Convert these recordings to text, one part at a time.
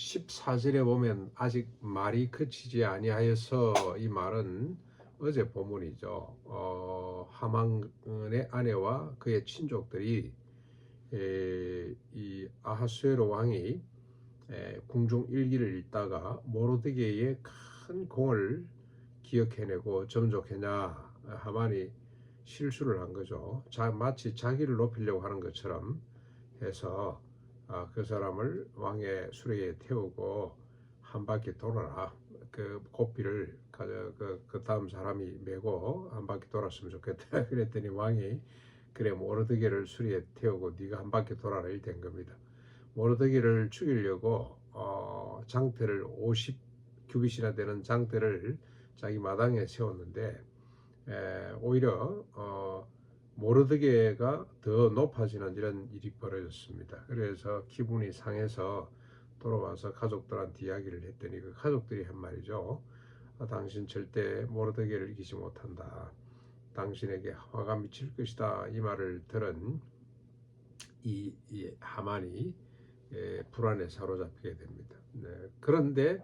14절에 보면 아직 말이 그치지 아니하여서, 이 말은 어제 본문이죠. 하만의 아내와 그의 친족들이 이 아하수에로 왕이 궁중 일기를 읽다가 모르드게의 큰 공을 기억해내고 점족했냐, 하만이 실수를 한 거죠. 마치 자기를 높이려고 하는 것처럼 해서 그 사람을 왕의 수레에 태우고 한 바퀴 돌아라. 그 고삐를 가져 그 다음 사람이 메고 한 바퀴 돌았으면 좋겠다. 그랬더니 왕이 그래, 모르드게를 수레에 태우고 네가 한 바퀴 돌아라 이 된 겁니다. 모르드게를 죽이려고 장대를 50규빗이나 되는 장대를 자기 마당에 세웠는데 오히려 모르드게가 더 높아지는 이런 일이 벌어졌습니다. 그래서 기분이 상해서 돌아와서 가족들한테 이야기를 했더니 그 가족들이 한 말이죠. 당신 절대 모르드게를 이기지 못한다. 당신에게 화가 미칠 것이다. 이 말을 들은 이 하만이 불안에 사로잡히게 됩니다. 네. 그런데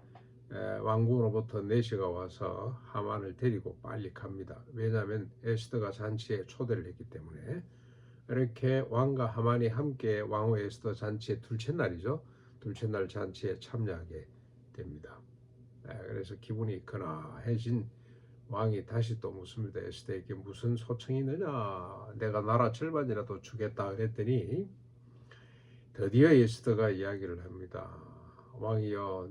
왕궁으로부터 내시가 와서 하만을 데리고 빨리 갑니다. 왜냐하면 에스더가 잔치에 초대를 했기 때문에. 이렇게 왕과 하만이 함께 왕후 에스더 잔치의 둘째 날이죠. 둘째 날 잔치에 참여하게 됩니다. 그래서 기분이 근황해진 왕이 다시 또 묻습니다. 에스더에게 무슨 소청이 있느냐, 내가 나라 절반이라도 주겠다 그랬더니 드디어 에스더가 이야기를 합니다. 왕이여,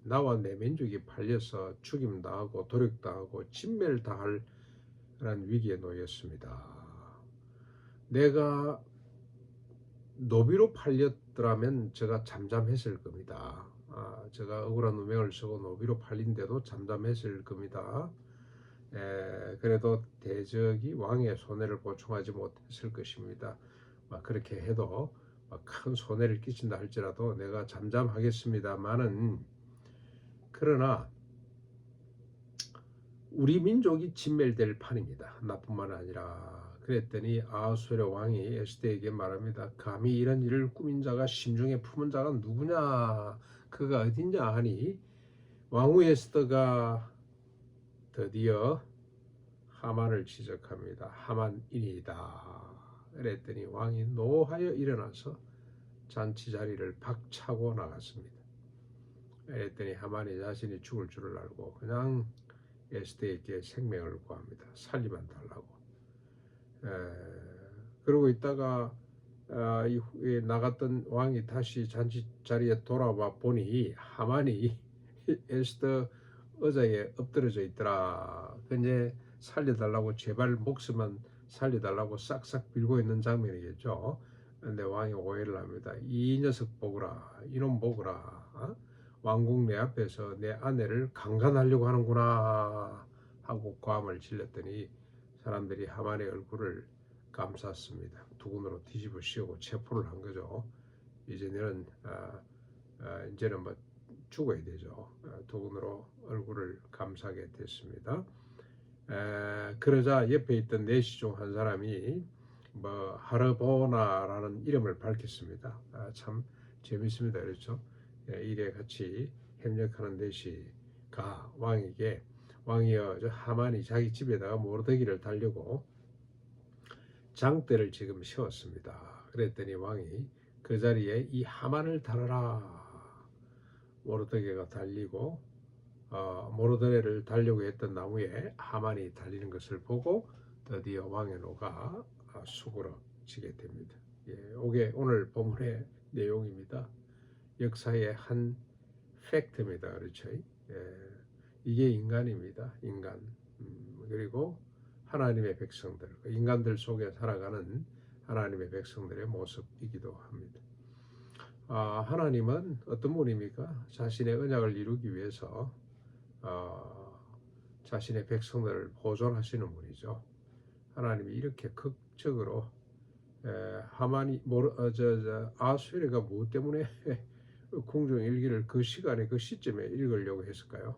나와 내 민족이 팔려서 죽임당하고 도륙당하고 진멸당할 위기에 놓였습니다. 내가 노비로 팔렸더라면 제가 잠잠했을 겁니다. 제가 억울한 누명을 쓰고 노비로 팔린데도 잠잠했을 겁니다. 그래도 대적이 왕의 손해를 보충하지 못했을 것입니다. 그렇게 해도 큰 손해를 끼친다 할지라도 내가 잠잠하겠습니다만은, 그러나 우리 민족이 진멸될 판입니다. 나뿐만 아니라. 그랬더니 아하수에로 왕이 에스더에게 말합니다. 감히 이런 일을 꾸민 자가, 심중에 품은 자가 누구냐, 그가 어딨냐 하니 왕후 에스더가 드디어 하만을 지적합니다. 하만이니이다. 그랬더니 왕이 노하여 일어나서 잔치 자리를 박차고 나갔습니다. 그랬더니 하만이 자신이 죽을 줄을 알고 그냥 에스더에게 생명을 구합니다. 살리만 달라고. 그러고 있다가 이후에 나갔던 왕이 다시 잔치 자리에 돌아와 보니 하만이 에스더 의자에 엎드려져 있더라. 근데 살려달라고, 제발 목숨만 살려달라고 싹싹 빌고 있는 장면이겠죠. 근데 왕이 오해를 합니다. 이 녀석 보거라, 이놈 보거라, 왕궁 내 앞에서 내 아내를 강간하려고 하는구나 하고 고함을 질렀더니 사람들이 하만의 얼굴을 감쌌습니다. 두근으로 뒤집어 씌우고 체포를 한 거죠. 이제는 뭐 죽어야 되죠. 두근으로 얼굴을 감싸게 됐습니다. 그러자 옆에 있던 내시 중 한 사람이 하르보나라는 이름을 밝혔습니다. 참 재밌습니다. 그렇죠? 일에 같이 협력하는 내시가 왕에게, 왕이여, 저 하만이 자기 집에다가 모르드게를 달려고 장대를 지금 세웠습니다. 그랬더니 왕이 그 자리에 이 하만을 달아라. 모르드게가 달리고 모르드게를 달려고 했던 나무에 하만이 달리는 것을 보고 드디어 왕의 노가 수그러지게 됩니다. 이게 오늘 본문의 내용입니다. 역사의 한 팩트입니다. 그렇죠? 이게 인간입니다. 인간. 그리고 하나님의 백성들, 인간들 속에 살아가는 하나님의 백성들의 모습이기도 합니다. 하나님은 어떤 분입니까? 자신의 언약을 이루기 위해서 자신의 백성들을 보존하시는 분이죠. 하나님이 이렇게 극적으로 하만이 아하수에로가 무엇 때문에 궁중 일기를 그 시간에 그 시점에 읽으려고 했을까요?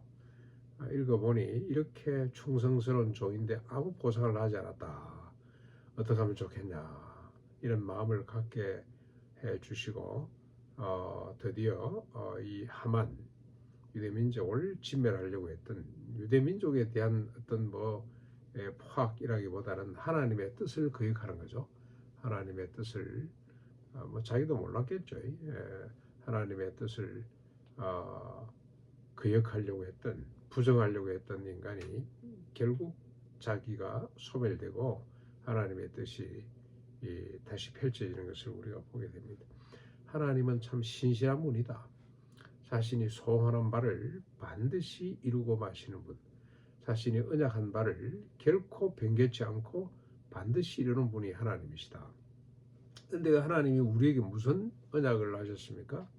읽어보니 이렇게 충성스러운 종인데 아무 보상을 하지 않았다. 어떻게 하면 좋겠냐, 이런 마음을 갖게 해주시고 드디어 이 하만 유대민족을 진멸하려고 했던 유대민족에 대한 어떤 포악이라기보다는 하나님의 뜻을 거역하는 거죠. 하나님의 뜻을 자기도 몰랐겠죠. 하나님의 뜻을 거역하려고 했던 부정하려고 했던 인간이 결국 자기가 소멸되고 하나님의 뜻이 다시 펼쳐지는 것을 우리가 보게 됩니다. 하나님은 참 신실한 분이다. 자신이 소원한 바를 반드시 이루고 마시는 분, 자신이 언약한 바를 결코 변개치 않고 반드시 이루는 분이 하나님이시다. 그런데 하나님이 우리에게 무슨 언약을 하셨습니까?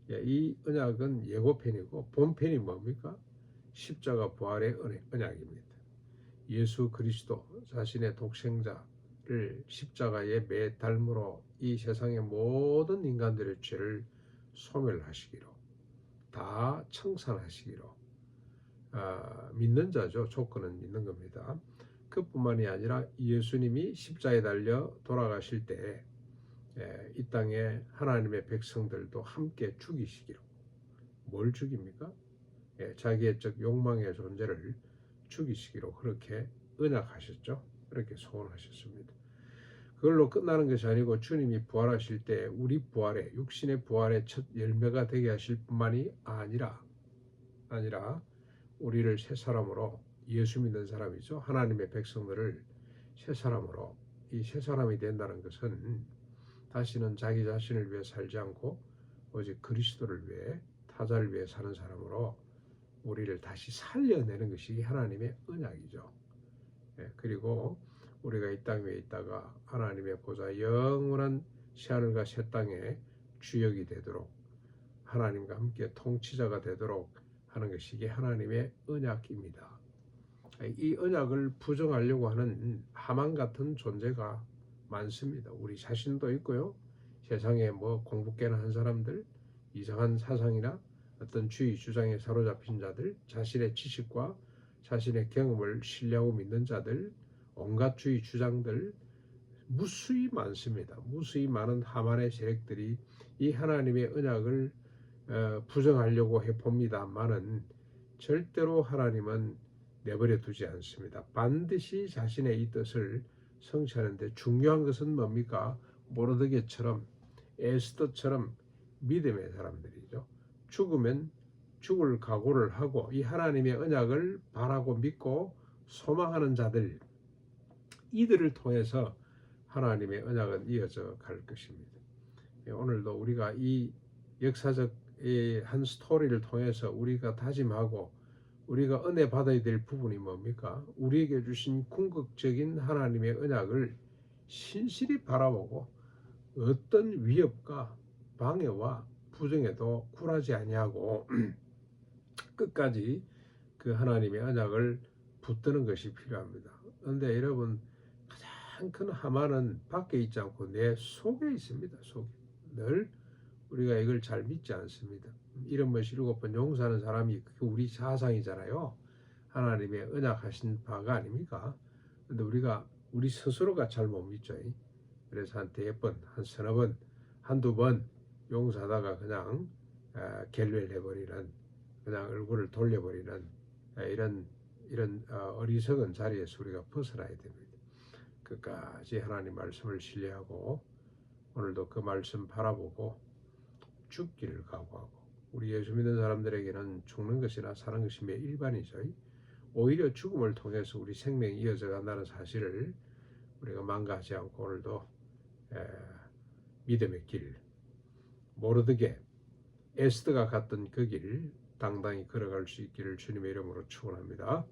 이 언약은 예고편이고 본편이 뭡니까? 십자가 부활의 언약입니다. 예수 그리스도 자신의 독생자를 십자가에 매달므로 이 세상의 모든 인간들의 죄를 소멸하시기로, 다 청산하시기로, 믿는 자죠. 조건은 믿는 겁니다. 그뿐만이 아니라 예수님이 십자가에 달려 돌아가실 때 이 땅에 하나님의 백성들도 함께 죽이시기로. 뭘 죽입니까? 자기의 욕망의 존재를 죽이시기로 그렇게 언약하셨죠. 그렇게 소원하셨습니다. 그걸로 끝나는 것이 아니고 주님이 부활하실 때 우리 부활의 육신의 부활의 첫 열매가 되게 하실 뿐만이 아니라 우리를 새 사람으로, 예수 믿는 사람이죠. 하나님의 백성들을 새 사람으로, 이 새 사람이 된다는 것은 다시는 자기 자신을 위해 살지 않고 오직 그리스도를 위해, 타자를 위해 사는 사람으로 우리를 다시 살려내는 것이 하나님의 언약이죠. 그리고 우리가 이 땅 위에 있다가 하나님의 보좌 영원한 새하늘과 새 땅의 주역이 되도록, 하나님과 함께 통치자가 되도록 하는 것이 이게 하나님의 언약입니다. 이 언약을 부정하려고 하는 하만 같은 존재가 많습니다. 우리 자신도 있고요. 세상에 공부깨나 한 사람들, 이상한 사상이나 어떤 주의 주장에 사로잡힌 자들, 자신의 지식과 자신의 경험을 신뢰하고 믿는 자들, 온갖 주의 주장들 무수히 많습니다. 무수히 많은 하만의 세력들이 이 하나님의 언약을 부정하려고 해봅니다만은 절대로 하나님은 내버려 두지 않습니다. 반드시 자신의 이 뜻을 성취하는데 중요한 것은 뭡니까? 모르드게처럼, 에스더처럼 믿음의 사람들이죠. 죽으면 죽을 각오를 하고 이 하나님의 언약을 바라고 믿고 소망하는 자들, 이들을 통해서 하나님의 언약은 이어져 갈 것입니다. 오늘도 우리가 이 역사적 한 스토리를 통해서 우리가 다짐하고 우리가 은혜 받아야 될 부분이 뭡니까? 우리에게 주신 궁극적인 하나님의 언약을 신실히 바라보고 어떤 위협과 방해와 부정에도 굴하지 아니하고 끝까지 그 하나님의 언약을 붙드는 것이 필요합니다. 그런데 여러분, 가장 큰 하만은 밖에 있지 않고 내 속에 있습니다. 속에. 늘 우리가 이걸 잘 믿지 않습니다. 이런 것이 7번 용서하는 사람이 그게 우리 사상이잖아요. 하나님의 언약하신 바가 아닙니까? 근데 우리 스스로가 잘 못 믿죠. 그래서 한 대번, 한 서너 번, 한두 번 용서하다가 그냥 갤레를 해버리는, 그냥 얼굴을 돌려버리는 이런 어리석은 자리에서 우리가 벗어나야 됩니다. 끝까지 하나님 말씀을 신뢰하고 오늘도 그 말씀 바라보고 죽기를 각오하고, 우리 예수 믿는 사람들에게는 죽는 것이나 사는 것이 매일 일반이죠. 오히려 죽음을 통해서 우리 생명이 이어져 간다는 사실을 우리가 망가하지 않고 오늘도 믿음의 길, 모르드게, 에스더가 갔던 그 길 당당히 걸어갈 수 있기를 주님의 이름으로 축원합니다.